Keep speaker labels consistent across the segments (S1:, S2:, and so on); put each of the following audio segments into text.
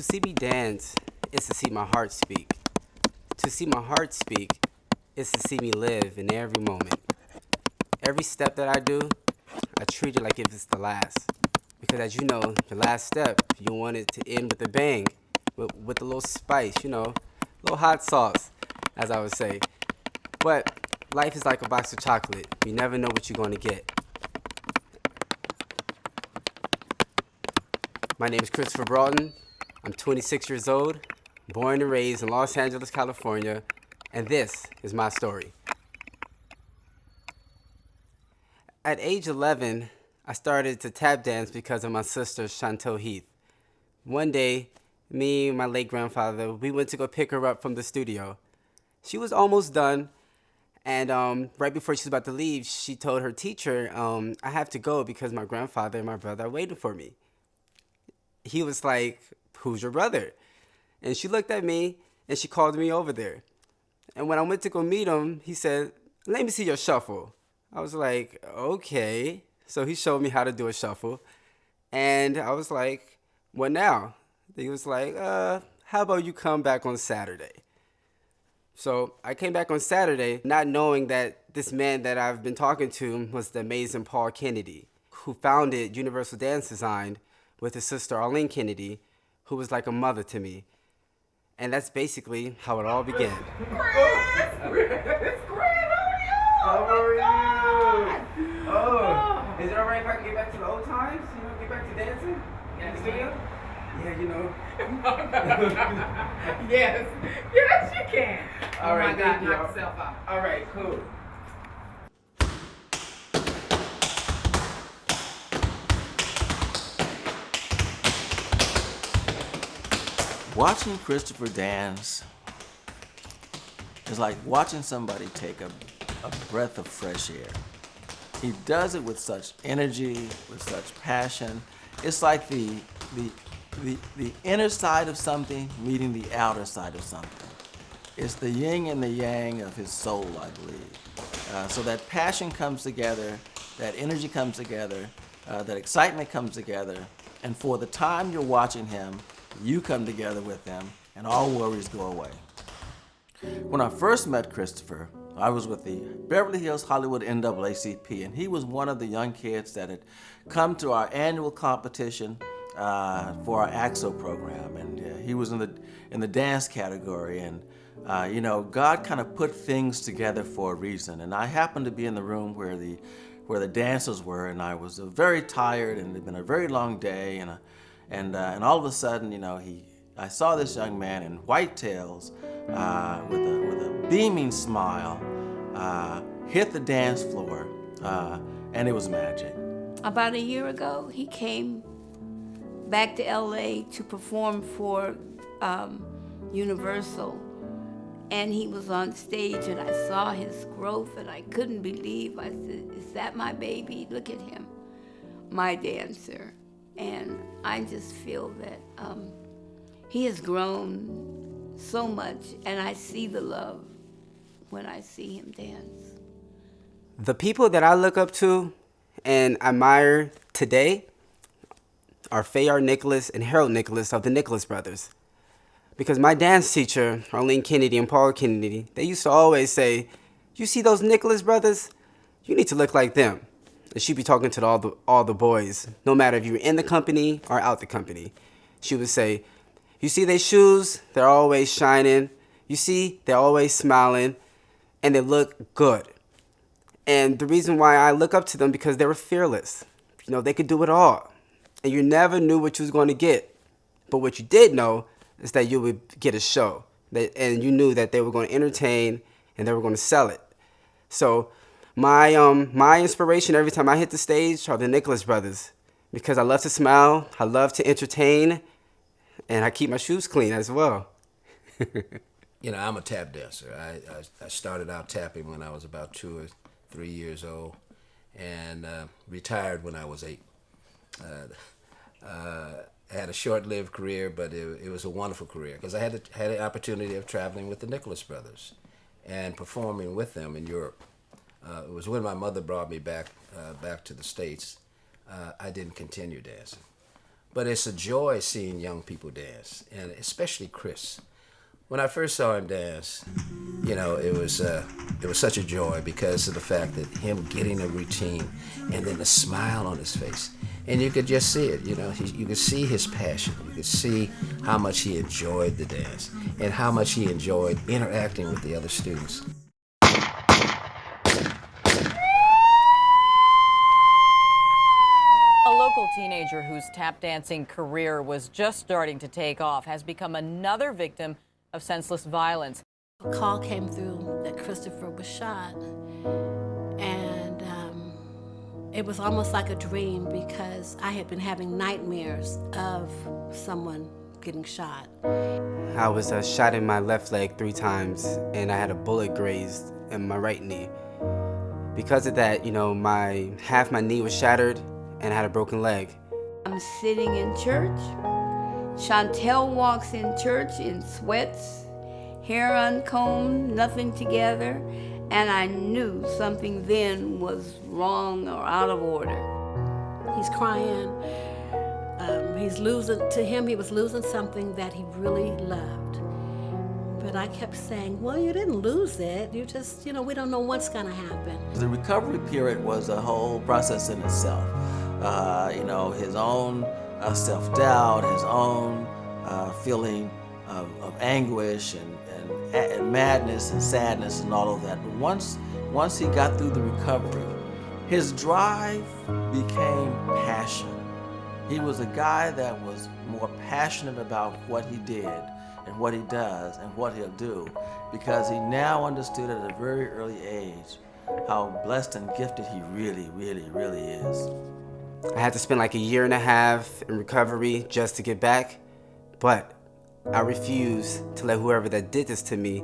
S1: To see me dance is to see my heart speak. To see my heart speak is to see me live in every moment. Every step that I do, I treat it like if it's the last. Because as you know, the last step, you want it to end with a bang, with a little spice, a little hot sauce, as I would say. But life is like a box of chocolate. You never know what you're going to get. My name is Christopher Broughton. I'm 26 years old, born and raised in Los Angeles, California, and this is my story. At age 11, I started to tap dance because of my sister, Chantel Heath. One day, me and my late grandfather, we went to go pick her up from the studio. She was almost done, and right before she was about to leave, she told her teacher, I have to go because my grandfather and my brother are waiting for me. He was like, who's your brother? And she looked at me, and she called me over there. And when I went to go meet him, he said, let me see your shuffle. I was like, okay. So he showed me how to do a shuffle. And I was like, what now? He was like, how about you come back on Saturday? So I came back on Saturday, not knowing that this man that I've been talking to was the amazing Paul Kennedy, who founded Universal Dance Design with his sister Arlene Kennedy, who was like a mother to me. And that's basically how it all began.
S2: It's great.
S1: How are
S2: God.
S1: you? Oh, is it all right if I can get back to the old times? Get back to dancing?
S2: Yeah,
S1: In the studio?
S2: Yes. Yes, you can.
S1: All right,
S2: my God,
S1: thank you.
S2: knock yourself out.
S1: All right, cool.
S3: Watching Christopher dance is like watching somebody take a breath of fresh air. He does it with such energy, with such passion. It's like the inner side of something meeting the outer side of something. It's the yin and the yang of his soul, I believe. So that passion comes together, that energy comes together, that excitement comes together, and for the time you're watching him, you come together with them, and all worries go away. When I first met Christopher, I was with the Beverly Hills Hollywood NAACP, and he was one of the young kids that had come to our annual competition for our AXO program, and he was in the dance category. And God kind of put things together for a reason. And I happened to be in the room where the dancers were, and I was very tired, and it had been a very long day, and all of a sudden, I saw this young man in white tails with a beaming smile hit the dance floor, and it was magic.
S4: About a year ago, he came back to LA to perform for Universal, and he was on stage, and I saw his growth, and I couldn't believe. I said, is that my baby? Look at him, my dancer. And I just feel that he has grown so much, and I see the love when I see him dance.
S1: The people that I look up to and admire today are Fayard Nicholas and Harold Nicholas of the Nicholas brothers. Because my dance teacher, Arlene Kennedy and Paul Kennedy, they used to always say, you see those Nicholas brothers? You need to look like them. And she'd be talking to all the boys, no matter if you were in the company or out the company. She would say, you see their shoes? They're always shining. You see, they're always smiling, and they look good. And the reason why I look up to them, because they were fearless. They could do it all. And you never knew what you was going to get. But what you did know is that you would get a show. And you knew that they were going to entertain and they were going to sell it. So my inspiration every time I hit the stage are the Nicholas brothers, because I love to smile, I love to entertain, and I keep my shoes clean as well.
S5: I'm a tap dancer. I started out tapping when I was about 2 or 3 years old, and retired when I was 8. I had a short-lived career, but it was a wonderful career because I had the opportunity of traveling with the Nicholas brothers and performing with them in Europe. It was when my mother brought me back to the States. I didn't continue dancing. But it's a joy seeing young people dance, and especially Chris. When I first saw him dance, you know, it was such a joy because of the fact that him getting a routine and then the smile on his face. And you could just see it, you know, you could see his passion. You could see how much he enjoyed the dance and how much he enjoyed interacting with the other students.
S6: A local teenager whose tap dancing career was just starting to take off has become another victim of senseless violence.
S7: A call came through that Christopher was shot, and it was almost like a dream because I had been having nightmares of someone getting shot.
S1: I was shot in my left leg 3 times, and I had a bullet grazed in my right knee. Because of that, you know, half my knee was shattered, and I had a broken leg.
S4: I'm sitting in church. Chantel walks in church in sweats, hair uncombed, nothing together, and I knew something then was wrong or out of order.
S7: He's crying. He was losing something that he really loved. But I kept saying, well, you didn't lose it. You just, you know, we don't know what's gonna happen.
S3: The recovery period was a whole process in itself. You know, his own self-doubt, his own feeling of anguish and madness and sadness and all of that. But once he got through the recovery, his drive became passion. He was a guy that was more passionate about what he did and what he does and what he'll do, because he now understood at a very early age how blessed and gifted he really, really, really is.
S1: I had to spend like 1.5 years in recovery just to get back, but I refuse to let whoever that did this to me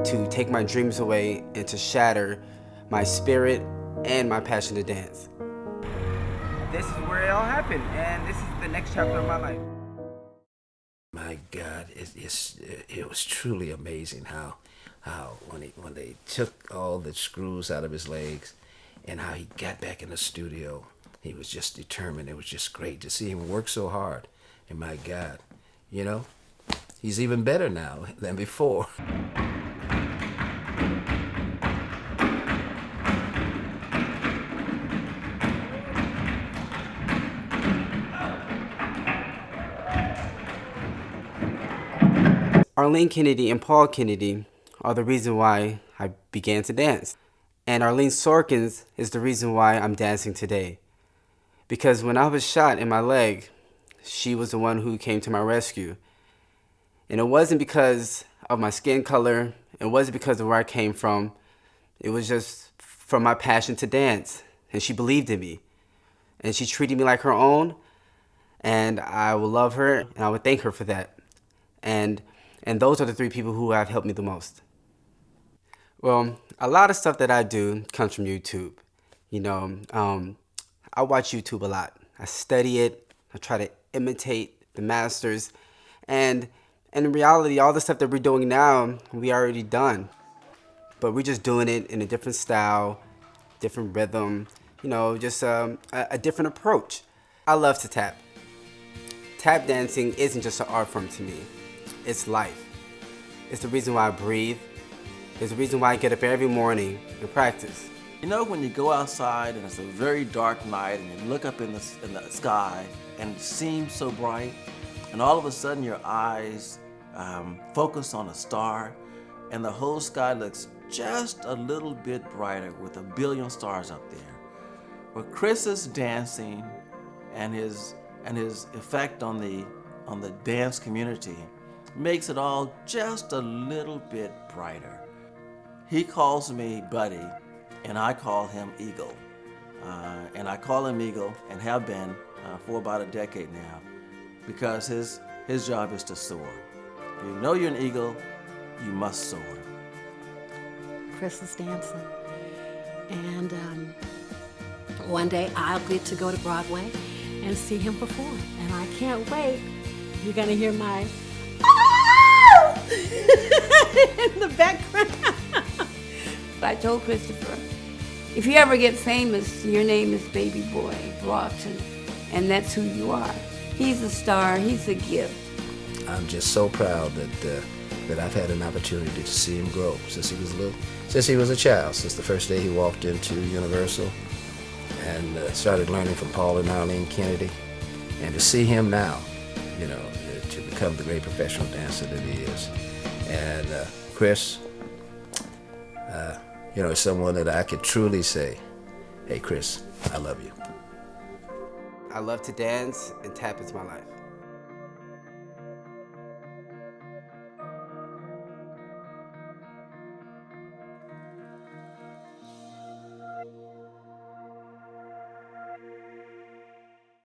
S1: to take my dreams away and to shatter my spirit and my passion to dance. This is where it all happened, and this is the next chapter of my life.
S5: My God, it was truly amazing how when they took all the screws out of his legs and how he got back in the studio. He was just determined. It was just great to see him work so hard. And my God, you know, he's even better now than before.
S1: Arlene Kennedy and Paul Kennedy are the reason why I began to dance. And Arlene Sorkins is the reason why I'm dancing today. Because when I was shot in my leg, she was the one who came to my rescue. And it wasn't because of my skin color, it wasn't because of where I came from, it was just from my passion to dance. And she believed in me. And she treated me like her own, and I will love her, and I would thank her for that. And those are the 3 people who have helped me the most. Well, a lot of stuff that I do comes from YouTube. You know, I watch YouTube a lot. I study it. I try to imitate the masters. And in reality, all the stuff that we're doing now, we already done. But we're just doing it in a different style, different rhythm, you know, just a different approach. I love to tap. Tap dancing isn't just an art form to me. It's life. It's the reason why I breathe. It's the reason why I get up every morning and practice.
S3: You know, when you go outside and it's a very dark night and you look up in the sky and it seems so bright, and all of a sudden your eyes focus on a star and the whole sky looks just a little bit brighter with 1 billion stars up there. Well, Chris's dancing and his effect on the dance community makes it all just a little bit brighter. He calls me Buddy, and I call him Eagle. And I call him Eagle, and have been for about a decade now, because his job is to soar. If you know you're an eagle, you must soar.
S7: Chris is dancing. And one day I'll get to go to Broadway and see him perform. And I can't wait. You're gonna hear my in the background.
S4: I told Christopher, if you ever get famous, your name is Baby Boy Broughton, and that's who you are. He's a star. He's a gift.
S5: I'm just so proud that I've had an opportunity to see him grow since he was a child, since the first day he walked into Universal and started learning from Paul and Arlene Kennedy, and to see him now, to become the great professional dancer that he is. And Chris, is someone that I could truly say, hey Chris, I love you.
S1: I love to dance, and tap is my life.